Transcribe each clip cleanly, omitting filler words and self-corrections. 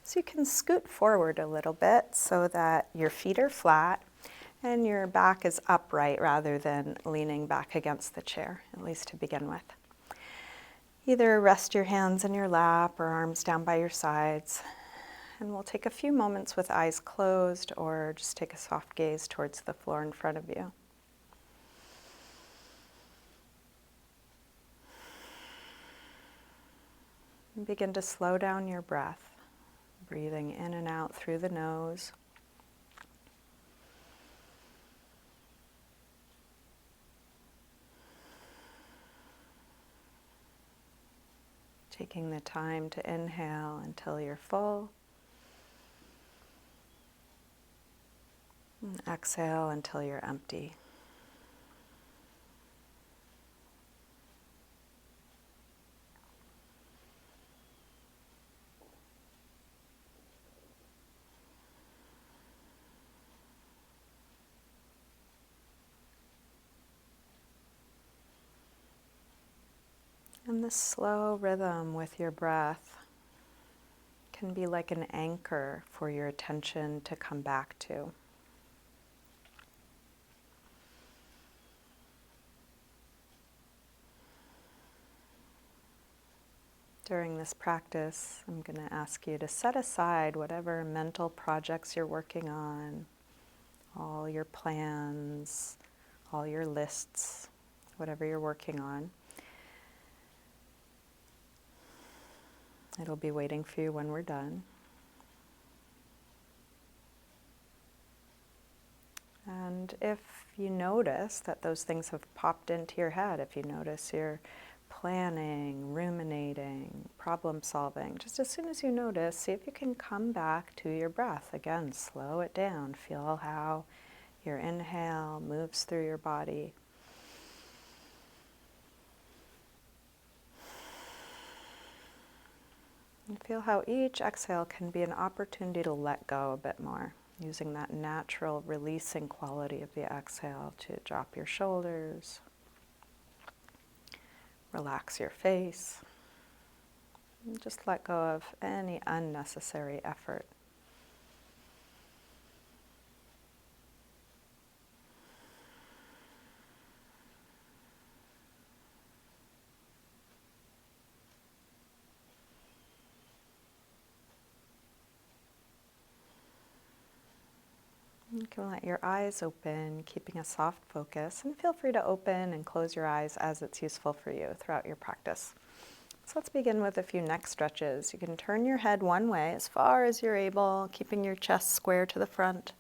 So you can scoot forward a little bit so that your feet are flat and your back is upright rather than leaning back against the chair, at least to begin with. Either rest your hands in your lap or arms down by your sides. And we'll take a few moments with eyes closed or just take a soft gaze towards the floor in front of you. And begin to slow down your breath, breathing in and out through the nose. Taking the time to inhale until you're full. And exhale until you're empty. And this slow rhythm with your breath can be like an anchor for your attention to come back to. During this practice, I'm going to ask you to set aside whatever mental projects you're working on, all your plans, all your lists, whatever you're working on. It'll be waiting for you when we're done. And if you notice that those things have popped into your head, if you notice you're planning, ruminating, problem solving, just as soon as you notice, see if you can come back to your breath. Again, slow it down. Feel how your inhale moves through your body. And feel how each exhale can be an opportunity to let go a bit more, using that natural releasing quality of the exhale to drop your shoulders, relax your face, and just let go of any unnecessary effort. You can let your eyes open, keeping a soft focus, and feel free to open and close your eyes as it's useful for you throughout your practice. So let's begin with a few neck stretches. You can turn your head one way as far as you're able, keeping your chest square to the front.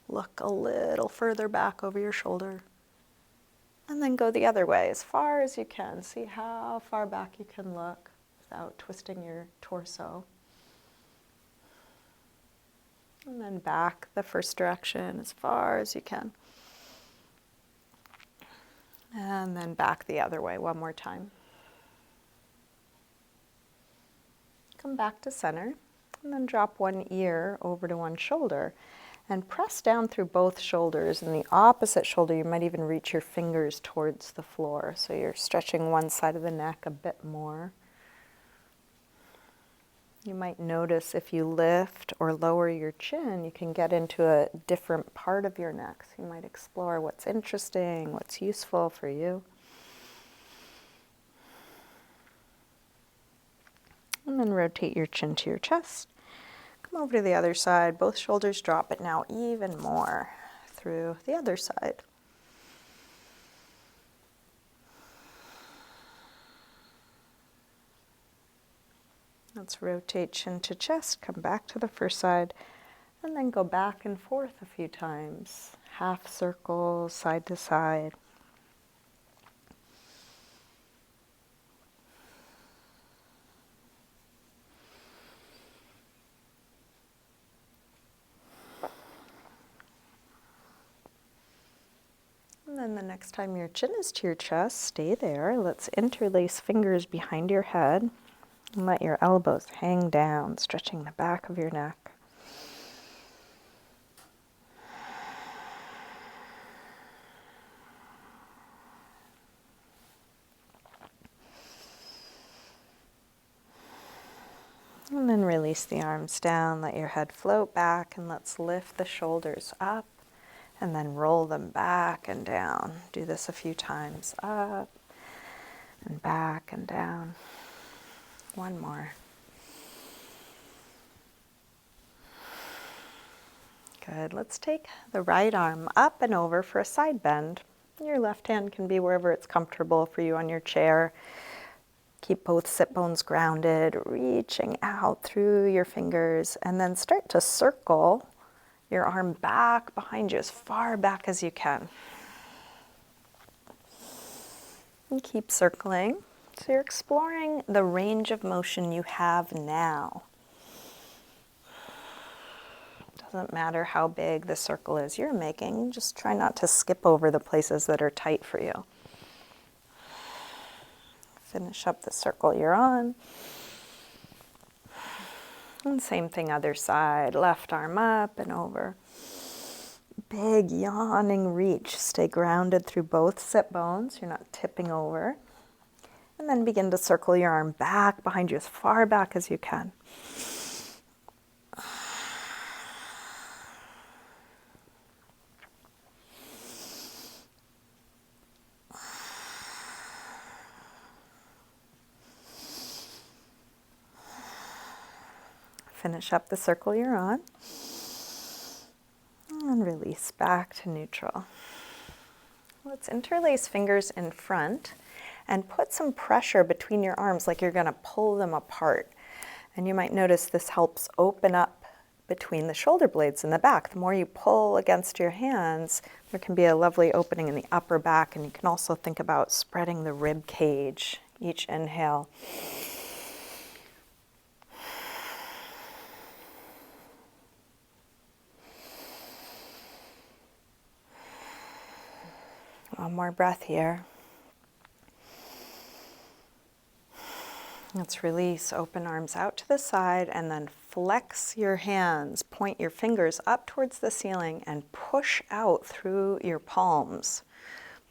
Look a little further back over your shoulder. And then go the other way as far as you can. See how far back you can look without twisting your torso. And then back the first direction as far as you can. And then back the other way one more time. Come back to center, and then drop one ear over to one shoulder. And press down through both shoulders. In the opposite shoulder, you might even reach your fingers towards the floor. So you're stretching one side of the neck a bit more. You might notice if you lift or lower your chin, you can get into a different part of your neck. So you might explore what's interesting, what's useful for you. And then rotate your chin to your chest. Come over to the other side. Both shoulders drop, but now even more through the other side. Let's rotate chin to chest, come back to the first side, and then go back and forth a few times. Half circle, side to side. And then the next time your chin is to your chest, stay there. Let's interlace fingers behind your head. And let your elbows hang down, stretching the back of your neck. And then release release the arms down, let your head float back, and let's lift the shoulders up and then roll them back and down. Do this a few times, up and back and down. One more. Good. Let's take the right arm up and over for a side bend. Your left hand can be wherever it's comfortable for you on your chair. Keep both sit bones grounded, reaching out through your fingers, and then start to circle your arm back behind you as far back as you can. And keep circling. So you're exploring the range of motion you have now. Doesn't matter how big the circle is you're making, just try not to skip over the places that are tight for you. Finish up the circle you're on. And same thing other side, left arm up and over. Big yawning reach. Stay grounded through both sit bones. You're not tipping over. And then begin to circle your arm back behind you as far back as you can. Finish up the circle you're on. And release back to neutral. Let's interlace fingers in front and put some pressure between your arms like you're going to pull them apart. And you might notice this helps open up between the shoulder blades in the back. The more you pull against your hands, there can be a lovely opening in the upper back, and you can also think about spreading the rib cage each inhale. One more breath here. Let's release, open arms out to the side, and then flex your hands. Point your fingers up towards the ceiling and push out through your palms.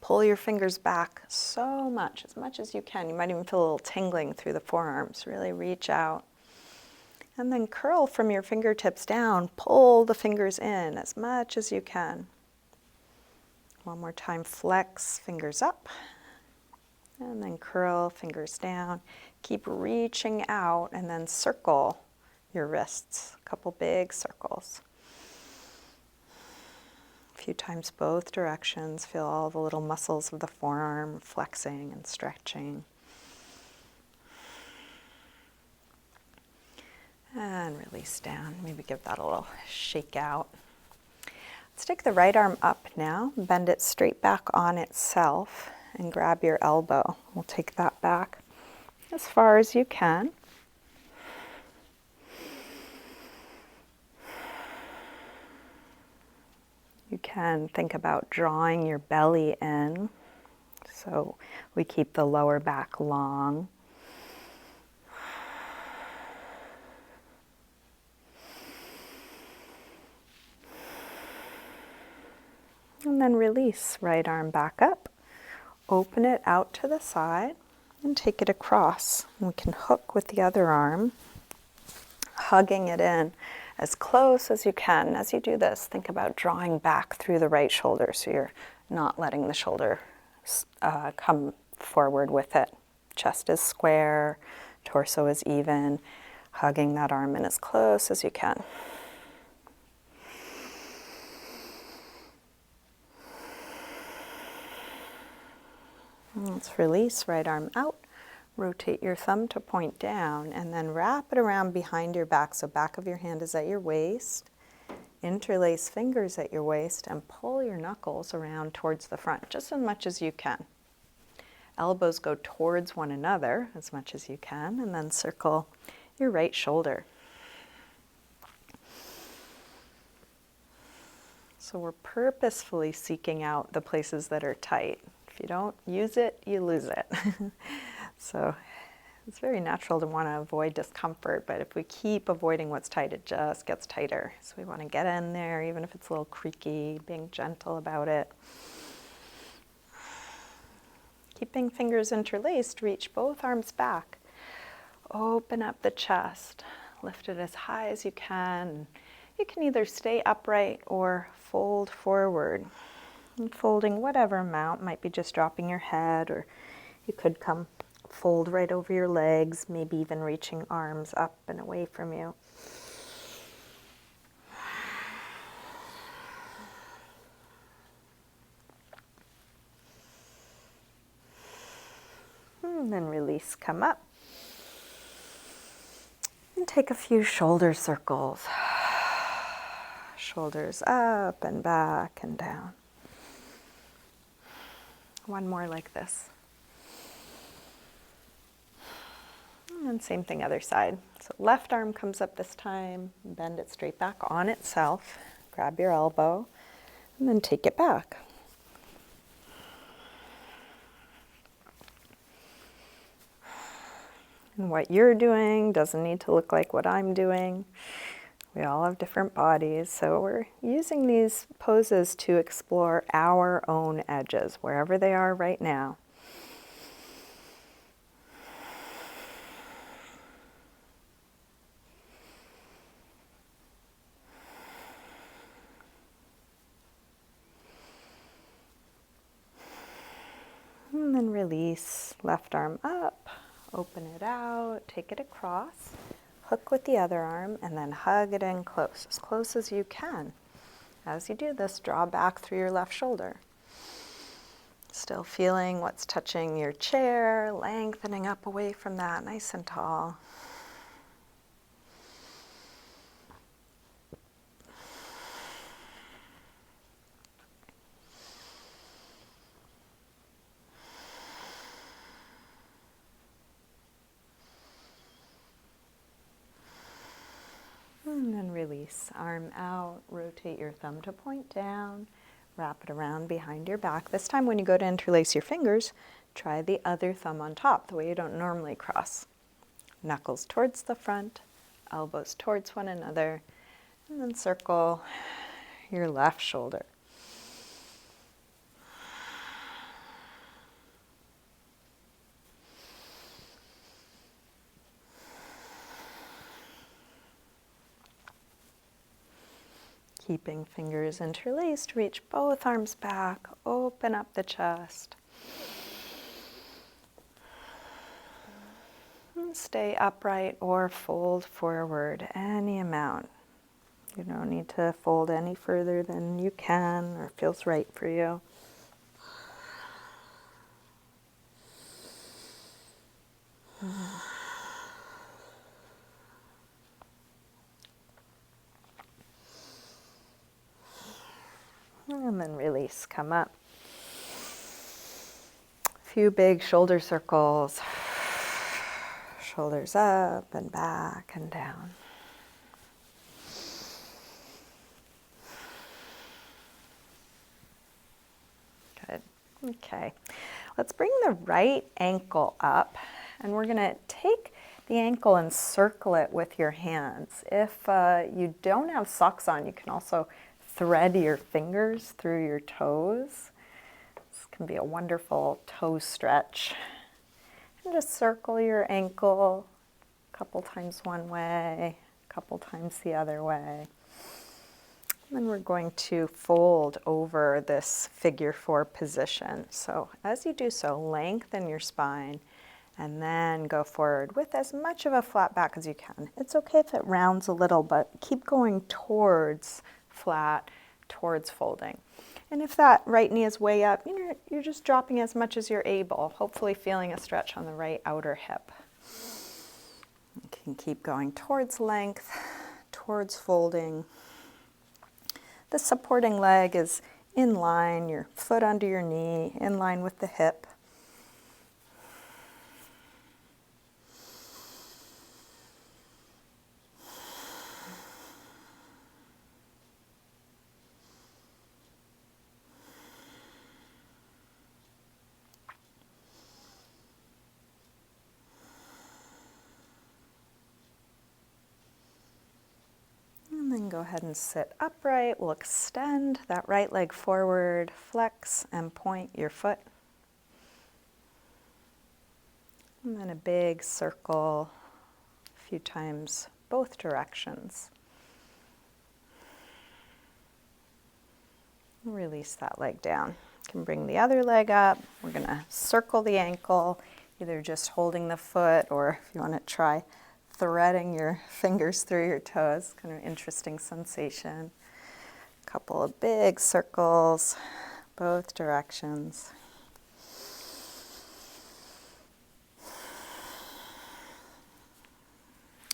Pull your fingers back so much as you can. You might even feel a little tingling through the forearms. Really reach out. And then curl from your fingertips down. Pull the fingers in as much as you can. One more time, flex, fingers up, and then curl, fingers down. Keep reaching out and then circle your wrists, a couple big circles. A few times both directions, feel all the little muscles of the forearm flexing and stretching. And release down, maybe give that a little shake out. Let's take the right arm up now, bend it straight back on itself, and grab your elbow. We'll take that back as far as you can. You can think about drawing your belly in, so we keep the lower back long. And then release, right arm back up, open it out to the side, and take it across. And we can hook with the other arm, hugging it in as close as you can. As you do this, think about drawing back through the right shoulder so you're not letting the shoulder come forward with it. Chest is square, torso is even, hugging that arm in as close as you can. Let's release, right arm out, rotate your thumb to point down, and then wrap it around behind your back, so back of your hand is at your waist. Interlace fingers at your waist and pull your knuckles around towards the front, just as much as you can. Elbows go towards one another as much as you can, and then circle your right shoulder. So we're purposefully seeking out the places that are tight. If you don't use it, you lose it. So it's very natural to want to avoid discomfort, but if we keep avoiding what's tight, it just gets tighter. So we want to get in there, even if it's a little creaky, being gentle about it. Keeping fingers interlaced, reach both arms back. Open up the chest. Lift it as high as you can. You can either stay upright or fold forward. And folding whatever amount, might be just dropping your head, or you could come fold right over your legs, maybe even reaching arms up and away from you. And then release, come up. And take a few shoulder circles. Shoulders up and back and down. One more like this. And then same thing, other side. So left arm comes up this time, bend it straight back on itself. Grab your elbow and then take it back. And what you're doing doesn't need to look like what I'm doing. We all have different bodies, so we're using these poses to explore our own edges, wherever they are right now. And then release, left arm up, open it out, take it across, hook with the other arm, and then hug it in close as you can. As you do this, draw back through your left shoulder. Still feeling what's touching your chair, lengthening up away from that, nice and tall. And then release, arm out, rotate your thumb to point down, wrap it around behind your back. This time when you go to interlace your fingers, try the other thumb on top, the way you don't normally cross. Knuckles towards the front, elbows towards one another, and then circle your left shoulder. Keeping fingers interlaced, reach both arms back, open up the chest. And stay upright or fold forward any amount. You don't need to fold any further than you can or feels right for you. And then release, come up. A few big shoulder circles. Shoulders up and back and down. Good. Okay. Let's bring the right ankle up, and we're going to take the ankle and circle it with your hands. If you don't have socks on, you can also thread your fingers through your toes. This can be a wonderful toe stretch. And just circle your ankle a couple times one way, a couple times the other way. And then we're going to fold over this figure 4 position. So as you do so, lengthen your spine and then go forward with as much of a flat back as you can. It's okay if it rounds a little, but keep going towards flat, towards folding. And if that right knee is way up, you're just dropping as much as you're able, hopefully feeling a stretch on the right outer hip. You can keep going towards length, towards folding. The supporting leg is in line, your foot under your knee, in line with the hip. And then go ahead and sit upright. We'll extend that right leg forward, flex and point your foot. And then a big circle a few times both directions. Release that leg down. You can bring the other leg up. We're going to circle the ankle, either just holding the foot, or if you want to try threading your fingers through your toes, kind of interesting sensation. A couple of big circles, both directions.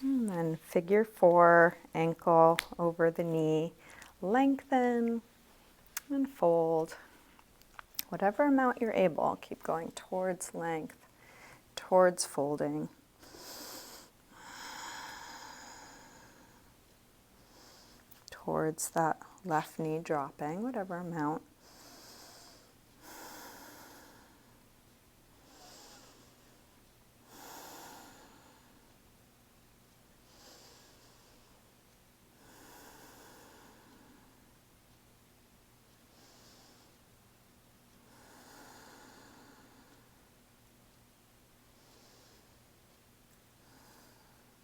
And then figure 4, ankle over the knee, lengthen and fold. Whatever amount you're able, keep going towards length, towards folding. Towards that left knee dropping, whatever amount.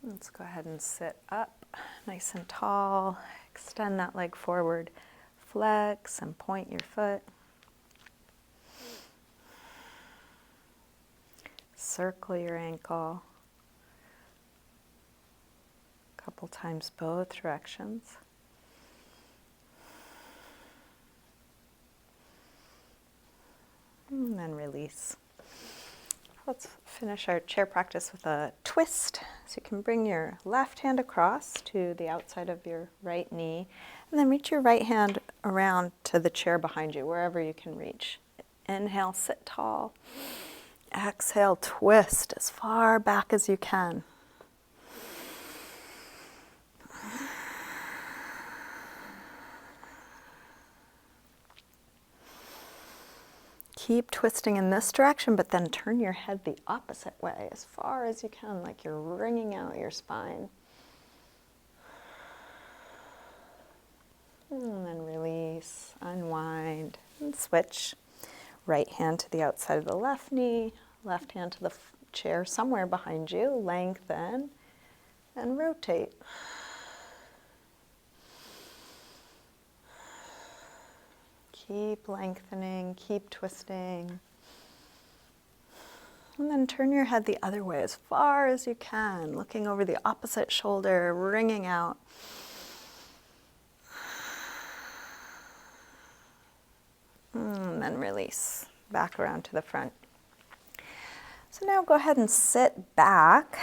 Let's go ahead and sit up nice and tall. Extend that leg forward. Flex and point your foot. Circle your ankle. A couple times both directions. And then release. Let's finish our chair practice with a twist. So you can bring your left hand across to the outside of your right knee, and then reach your right hand around to the chair behind you, wherever you can reach. Inhale, sit tall. Exhale, twist as far back as you can. Keep twisting in this direction, but then turn your head the opposite way as far as you can, like you're wringing out your spine. And then release, unwind, and switch. Right hand to the outside of the left knee, left hand to the chair somewhere behind you. Lengthen and rotate. Keep lengthening, keep twisting. And then turn your head the other way as far as you can, looking over the opposite shoulder, wringing out. And then release, back around to the front. So now go ahead and sit back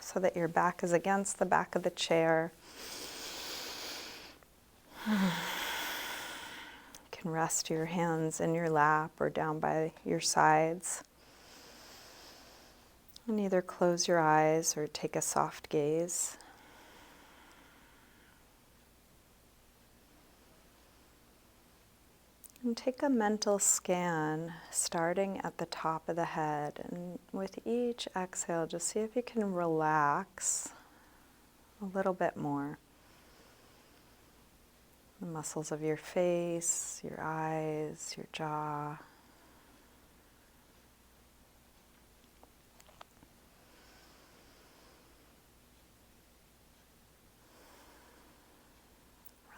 so that your back is against the back of the chair. You can rest your hands in your lap or down by your sides. And either close your eyes or take a soft gaze. And take a mental scan starting at the top of the head. And with each exhale, just see if you can relax a little bit more. The muscles of your face, your eyes, your jaw.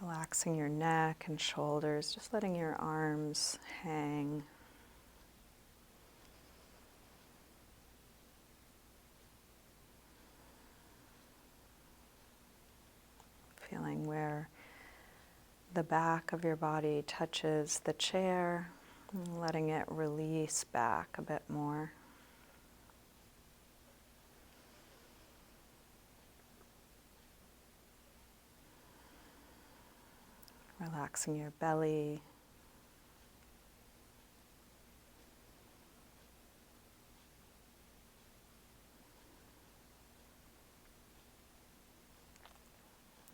Relaxing your neck and shoulders, just letting your arms hang. Feeling where the back of your body touches the chair, and letting it release back a bit more. Relaxing your belly.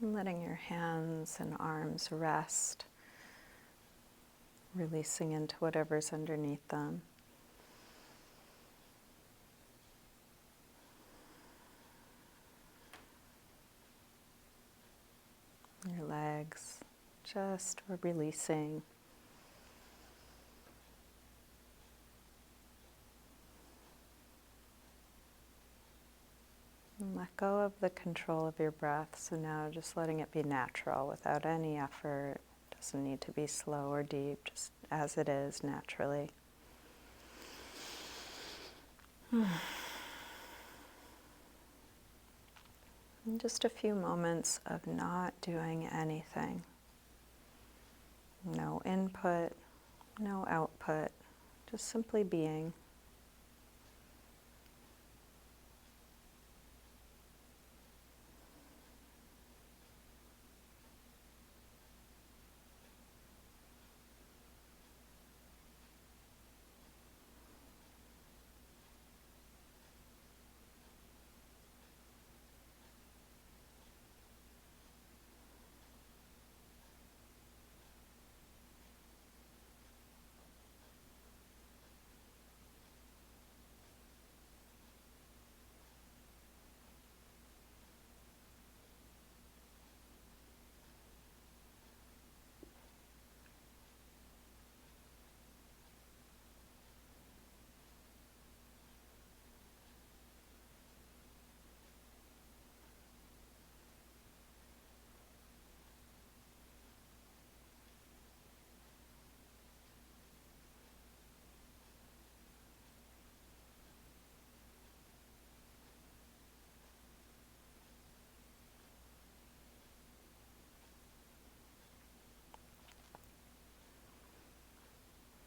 And letting your hands and arms rest, releasing into whatever's underneath them. Your legs, just releasing. And let let go of the control of your breath. So now just letting it be natural without any effort. Doesn't need to be slow or deep, just as it is naturally. And just a few moments of not doing anything. No input, no output, just simply being.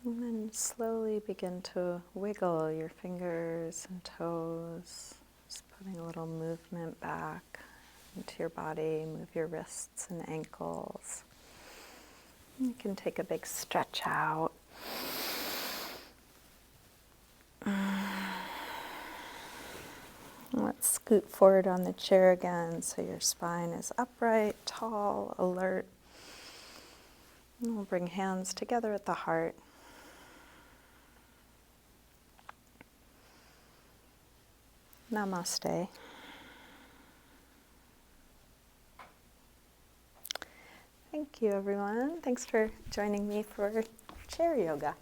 And then slowly begin to wiggle your fingers and toes, just putting a little movement back into your body. Move your wrists and ankles. You can take a big stretch out. Let's scoot forward on the chair again so your spine is upright, tall, alert. And we'll bring hands together at the heart. Namaste. Thank you, everyone. Thanks for joining me for chair yoga.